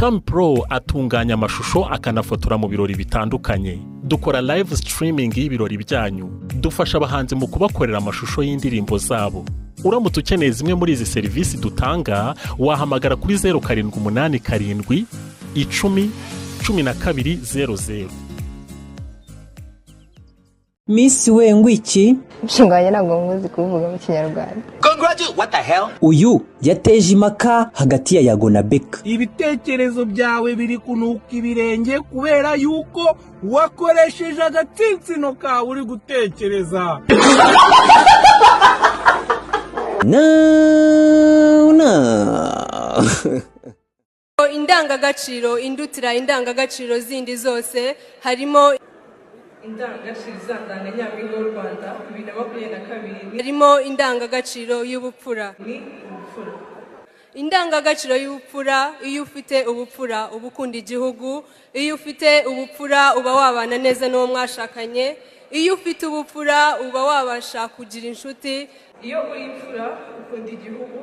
Cam Pro atunganya amashusho akanafotora mu birori bitandukanye. Dukora live streaming y'ibirori byanyu. Dufasha abahanzi mu kubakorera amashusho y'indirimbo zabo. Uramutse ukeneye zimwe muri izi serivisi dutanga, wahamagara kuri 0787 10 1200. Miss Wengwiki Nshinganye ntabwo muzi kuvuga mu Kinyarwanda. What the hell? uyu yateje impaka hagati ya Yago na Beka. Ibitekerezo byawe biri kunuka ibirenge kubera yuko wakoresheje agatsinsino kawe uri gutekereza. Indangagaciro indutira indangagaciro zindi zose harimo indangagaciro zandanga nyampinga w'u Rwanda 2022 harimo indangagaciro y'ubupfura ni ubupfura. Indangagaciro y'ubupfura, iyo ufite ubupfura ubukunda igihugu, iyo ufite ubupfura uba wabana neza n'uwo mwashakanye, iyo ufite ubupfura uba wabasha kugira inshuti, iyo uri imfura ukunda igihugu,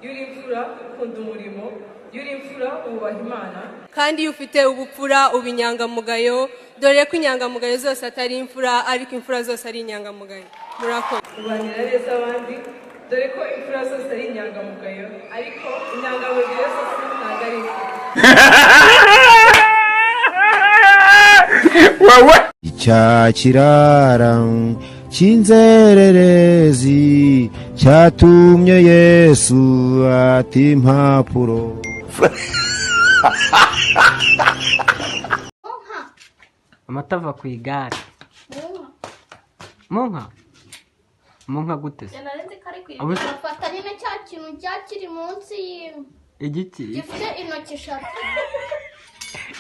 iyo uri imfura ukunda umurimo, iyo uri imfura ubaha Imana, kandi iyo ufite ubupfura uba inyangamugayo, dore ko inyangamugayo zose atari imfura ariko imfura zose ari inyangamugayo. Murakoze. Ubanira neza abandi, dore ko imfura zose ari inyangamugayo ariko inyangamugayo zose ntabwo ari wowe icyakirara cy'inzererezi cyatumye Yesu ati impapuro. Amatava ku igare. Monka gute se? Narenze kare kwifata nyine cya kintu cyakiri munsi y'imwe. Igiki? Gifite intoki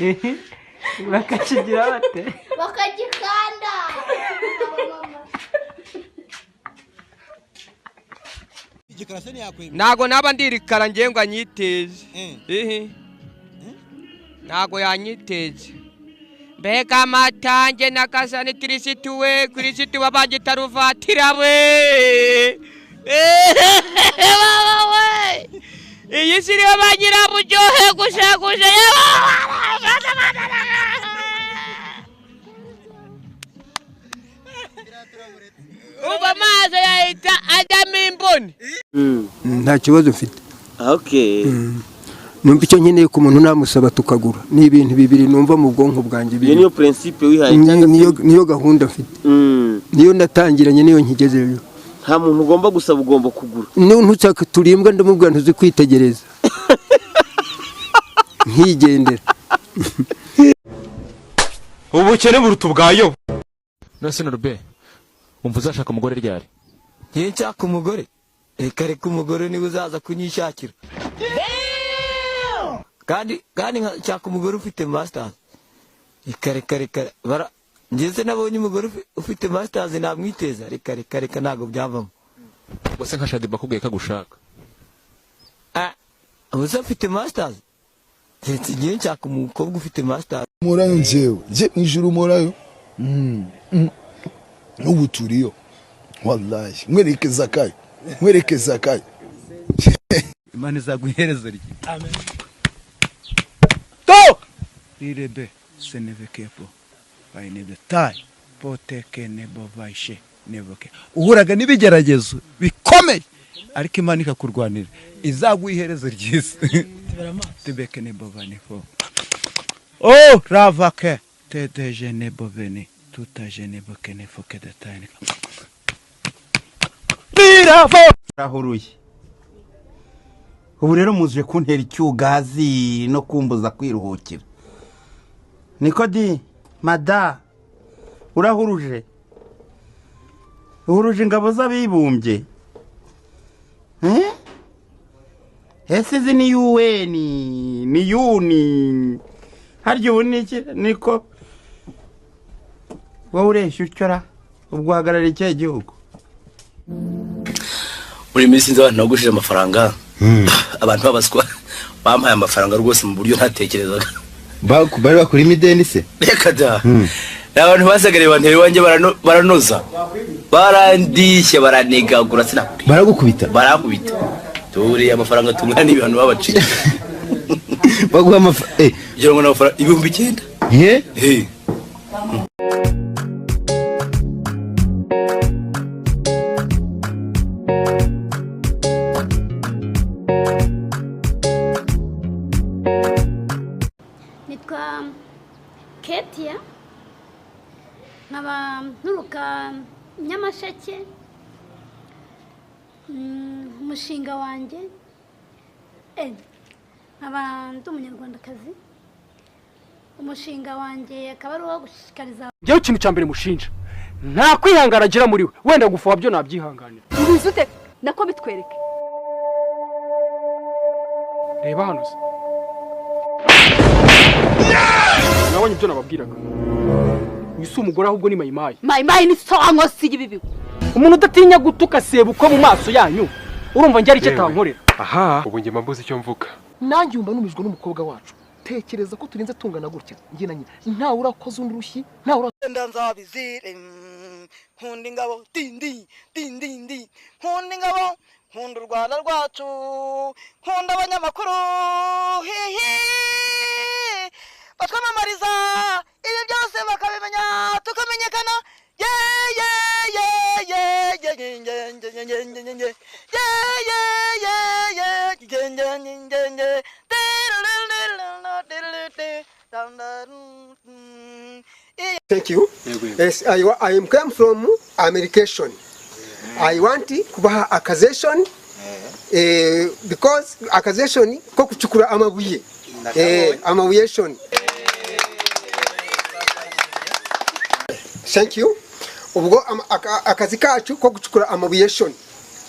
3. Bakakigira bate? Bakagikanda. Nago naba ndirikara ngengo anyiteje. Nago yanyiteje. Mbega matange nakasane Kristo we, Kristo babanje taruvatira we. Baba we. Iyi siri bagira buryohe gushaguje. Uba maze yahita ajya mimboni. Nta kibazo mfite. Okay. Numva icyo nkeneye ku muntu namusaba tukagura. Ni ibintu bibiri numva mu bwonko bwanjye biri. Niyo principe wihaye niyo gahunda mfite. Niyo natangiranye niyo nkigezeyo. Nta muntu ugomba gusaba ugomba kugura. Ntutsaka turimbwa ndamubwira ntuzi kwitegereza. Nkigendera. Ubukene buruta ubwayo. Nase Norbe. Umva uzashaka umugore ryari? Nshaka umugore. Reka umugore niwe uzaza kunyishakira. Kandi nshaka umugore ufite masters. Reka ngeze nabonye umugore ufite masters namwiteza. Reka ntago byavamo. Wase nka Shadi bakubwiye ko gushaka. Uza ufite masters. Ngiye nshaka umukobwa ufite masters. Morayo njewe. Je nijuru morayo. N'ubu turiyo. Wallahi. Mwerekeza kayo. Imana izaguhereza riki. Amen. To! Rirebe senevekepo. Bayinebe tai. Poteke nebo vaishe neboke. Uhuraga n'ibigeragezo bikomeye. Ariko Imana ikakurwanira. Izaguhereza ryise. Tibeke nebo vanifo. Oh, ravake. Tedeje nebo veni. Tutaje nebo kenefo kedetainika. Birafo! Rahuruye. Ubu rero muzuje kuntera icyugazi no kumbuza kwiruhukira. Niko di, mada, urahuruje. Uhuruje ingabo z'abibumbye. Ese izi ni UN, ni Yuni. Harya ubu niki niko wowe uresha ucyora ubwo hagarara icyo gihugu. Muri minsi nzaba nagushije amafaranga. Abantu babaswa bampaye amafaranga rwose mu buryo ntatekerezaga. Bari bakora imideni se? Reka da. Abantu basagare banteri wanje baranoza. Barandishye baranegagura sinakuri. Baragukubita. Dore amafaranga tungana n'ibintu babaciye. baguha amafaranga ngira ngo n'amafaranga 9,000. ye nitwa Ketia nkaba nturuka Nyamasheke. Umushinga wanjye nkaba ndi umunyarwandakazi. Umushinga wanjye akaba ari uwo gushishikariza njyewe ikintu cya mbere mushinja nta kwihangana agira muri we, wenda gufuha byo nabyihanganira. ubizi ute nako bitwereke. reba hano se nabonye ibyo nababwiraga. wisi umugore ahubwo ni mayimayi. mayimayi ni songo si ibibi. umuntu udatinya gutuka sebuko mu maso yanyu urumva njye ari cyo tankorera. aha ubu njye mbabuze icyo mvuga. nanjye umva numijwe n'umukobwa wacu. Tekereza ko turinze tungana gutya njye na nyina ntawe urakoze undi rushyi ntawe ndanzabizire nkunda ingabo dindi dindi nkunda ingabo nkunda u Rwanda rwacu nkunda abanyamakuru hihi batwamamariza ibi byose bakabimenya tukamenyekana ye ye ye ye ye ye ye ye ye Thank you. Yes, I am come from Americation. I want kubaha accusation because accusation ko kuchukura amabuye. Amabuyation. Thank you. Ubwo akazi kacu ko gucukura amabuyation.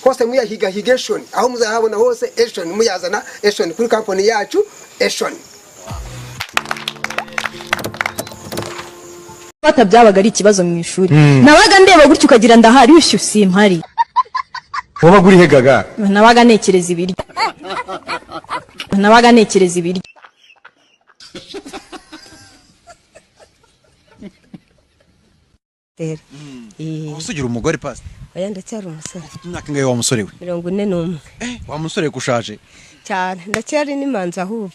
Hose muyahiga higation aho muzahabona hose action muyazana action kuri company yacu action. Fata byabaga ari ikibazo mu ishuri. Nabaga ndeba gutyo ukagira ndahari ushyushye simpari. Woba guri hegaga. Nabaga nekereza ibiryo. Nabaga nekereza ibiryo. Usugira umugore pasi. Oya ndacyari umusore. Imyaka ingahe wa musore we? 41. Wa musore kushaje. Cyane ndacyari n'imanza ahubwo.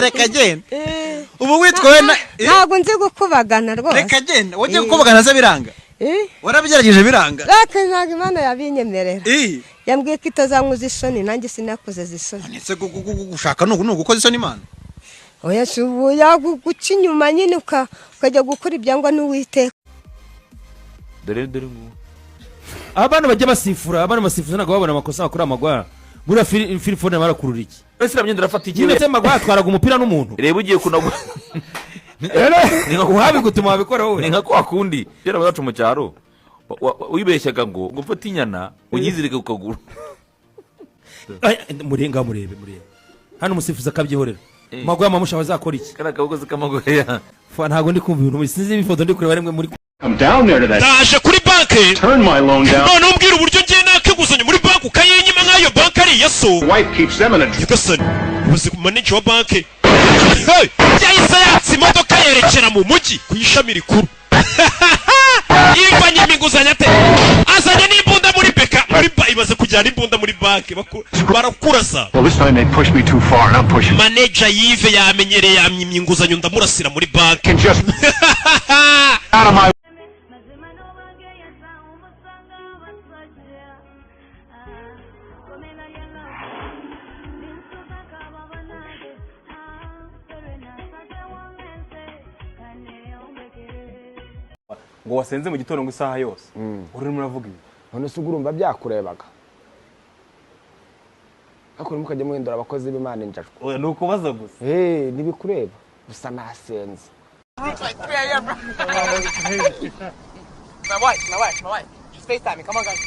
Reka genda. Ubu witwaye ntago nzi gukubagana rwose. Reka genda. Wagiye gukubagana se biranga? Warabigerageje biranga? Reka ntago Imana yabinyemerera. Yambwiye ko itazankuza isoni nanjye sinakoze zisoni. Netse gushaka no gukoza isoni Imana. Oya shubuya guca inyuma nyine ukajya gukora ibyangwa n'Uwiteka. Dore ngo abana bajya basifura, abana basifuza nago babona amakosa bakora amagwa. Bura filifone barakurura iki? Ese ramye ndarafata iki? Ndetse amagwa atwaraga umupira n'umuntu. Reba ugiye kunagwa. Ninga kuhabi gutuma babikora wowe. Ninga ko akundi. Yera bazacu mu cyaro. Wibeshyaga ngo mfata inyana unyizirike ku kaguru. Murenga murebe. Hano umusifuza akabyihorera. Magwa mamusha bazakora iki? Kana kabugoze kamagoya. Fa ntago ndi kumva ibintu sinzi ibifoto ndi kureba rimwe muri I'm down there to that. Daje kuri banke. Turn my loan down. None umbwira uburyo ngiye nakeguzanya muri banke ukayenyima nkayo banke ari yaso. Wife keeps them in a Yagasani. Ubuze ku manager wa banke. Hey, yahise yatsa imodoka yerekera mu mujyi ku ishami rikuru. Yivanye imiguzanya ate. Azanye n'imbunda muri beka muri ibaze kujyana imbunda muri banke barakurasa. Well, this time they pushed me too far and I'm pushing. Manager yive yamenyereye yamyimye inguzanyo ndamurasira muri banke. Just out of my ngo wasenze mu gitondo ngo isaha yose urimo uravuga ibi none se urumva byakurebaga akora mukajya muhindura abakozi b'Imana injajwe oya nukubaza gusa nibikureba gusa nasenze My wife. Just FaceTime me. Come on, guys.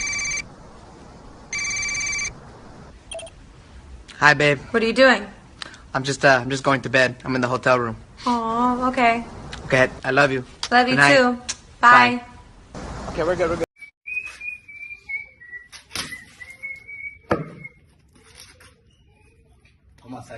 Hi, babe. What are you doing? I'm just going to bed. I'm in the hotel room. Oh, okay. Okay, I love you. Love you Good night. too. Bye. Okay, we're good. Thomas,